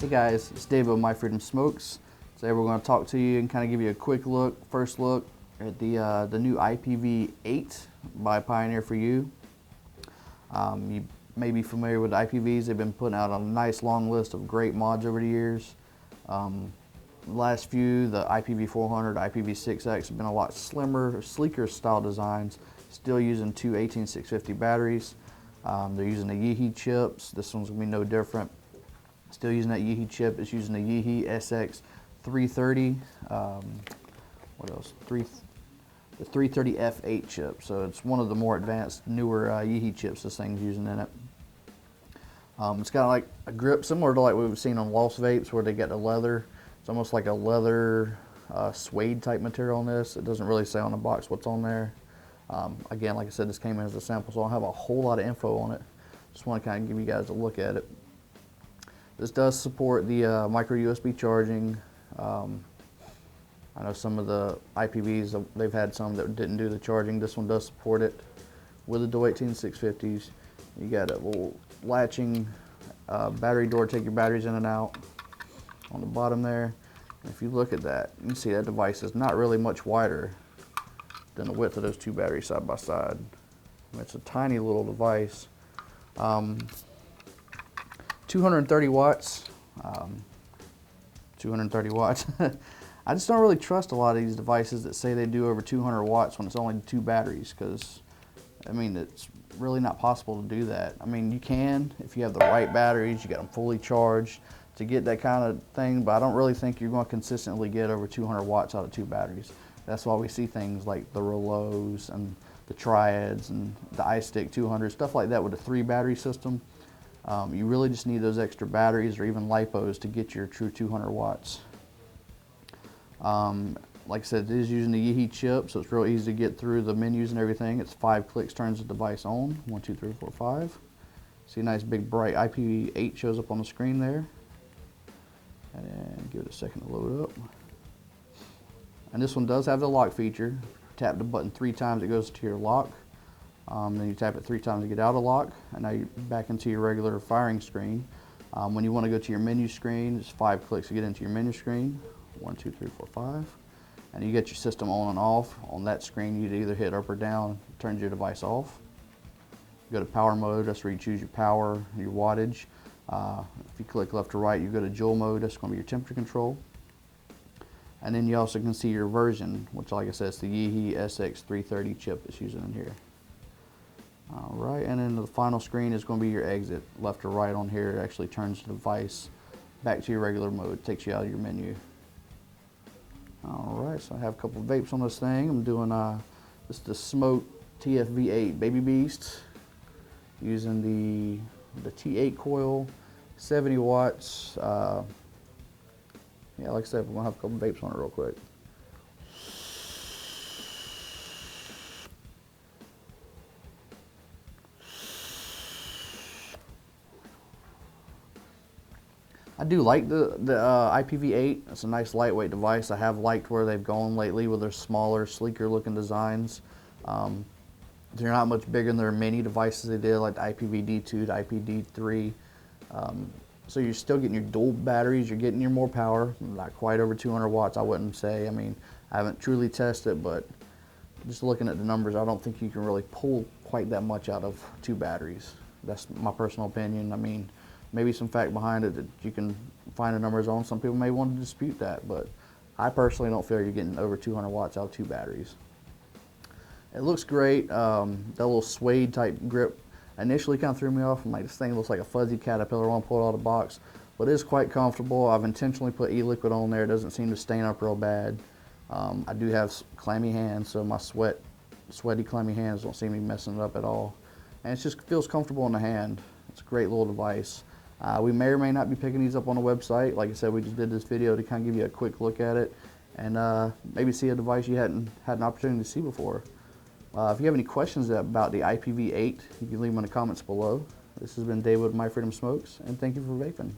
Hey guys, it's Dave of My Freedom Smokes. Today we're going to talk to you and kind of give you a quick look, first look at the new IPV8 by Pioneer4you. You may be familiar with the IPVs. They've been putting out a nice long list of great mods over the years. The last few, the IPV400, IPV6X, have been a lot slimmer, sleeker style designs, still using two 18650 batteries. They're using the e-cig chips. This one's going to be no different. Still using that e-cig chip. It's using the e-cig SX330. What else? The 330F8 chip. So it's one of the more advanced, newer e-cig chips this thing's using in it. It's got like a grip similar to like what we've seen on Lost Vapes, where they get the leather. It's almost like a leather suede type material on this. It doesn't really say on the box what's on there. Again, like I said, this came in as a sample, so I don't have a whole lot of info on it. Just want to kind of give you guys a look at it. This does support the micro USB charging. I know some of the IPVs, they've had some that didn't do the charging. This one does support it with the dual 18650s. You got a little latching battery door, take your batteries in and out on the bottom there. And if you look at that, you can see that device is not really much wider than the width of those two batteries side by side. I mean, it's a tiny little device. 230 watts. 230 watts. I just don't really trust a lot of these devices that say they do over 200 watts when it's only two batteries, because I mean, it's really not possible to do that. I mean, you can if you have the right batteries, you get them fully charged to get that kind of thing, but I don't really think you're going to consistently get over 200 watts out of two batteries. That's why we see things like the Rolos and the Triads and the iStick 200, stuff like that with a 3 battery system. You really just need those extra batteries or even LiPos to get your true 200 watts. Like I said, it is using the e-cig chip, so it's real easy to get through the menus and everything. It's 5 clicks, turns the device on. 1, 2, 3, 4, 5. See a nice big bright IPV8 shows up on the screen there. And give it a second to load up. And this one does have the lock feature. Tap the button 3 times, it goes to your lock. Then you tap it 3 times to get out of lock, and now you're back into your regular firing screen. When you want to go to your menu screen, it's 5 clicks to get into your menu screen. 1, 2, 3, 4, 5. And you get your system on and off. On that screen, you'd either hit up or down, turns your device off. You go to power mode, that's where you choose your power, your wattage. If you click left or right, you go to joule mode, that's going to be your temperature control. And then you also can see your version, which, like I said, it's the e-cig SX330 chip it's using in here. All right, and then the final screen is going to be your exit. Left or right on here, it actually turns the device back to your regular mode, takes you out of your menu. All right, so I have a couple of vapes on this thing. I'm doing this is the Smoke TFV8 Baby Beast, using the T8 coil, 70 watts. Yeah, like I said, we're gonna have a couple of vapes on it real quick. I do like the IPV8. It's a nice lightweight device. I have liked where they've gone lately with their smaller, sleeker looking designs. They're not much bigger than their mini devices they did, like the IPV-D2, the IPV-D3. So you're still getting your dual batteries, you're getting your more power, not quite over 200 watts, I wouldn't say. I mean, I haven't truly tested, but just looking at the numbers, I don't think you can really pull quite that much out of 2 batteries. That's my personal opinion. I mean, maybe some fact behind it that you can find the numbers on. Some people may want to dispute that, but I personally don't feel you're getting over 200 watts out of 2 batteries. It looks great. That little suede type grip initially kind of threw me off. I'm like, this thing looks like a fuzzy caterpillar when I pull it out of the box, but it is quite comfortable. I've intentionally put e-liquid on there. It doesn't seem to stain up real bad. I do have clammy hands, so my sweaty clammy hands don't seem to be messing it up at all. And it just feels comfortable in the hand. It's a great little device. We may or may not be picking these up on the website. Like I said, we just did this video to kind of give you a quick look at it and maybe see a device you hadn't had an opportunity to see before. If you have any questions about the IPV8, you can leave them in the comments below. This has been David with My Freedom Smokes, and thank you for vaping.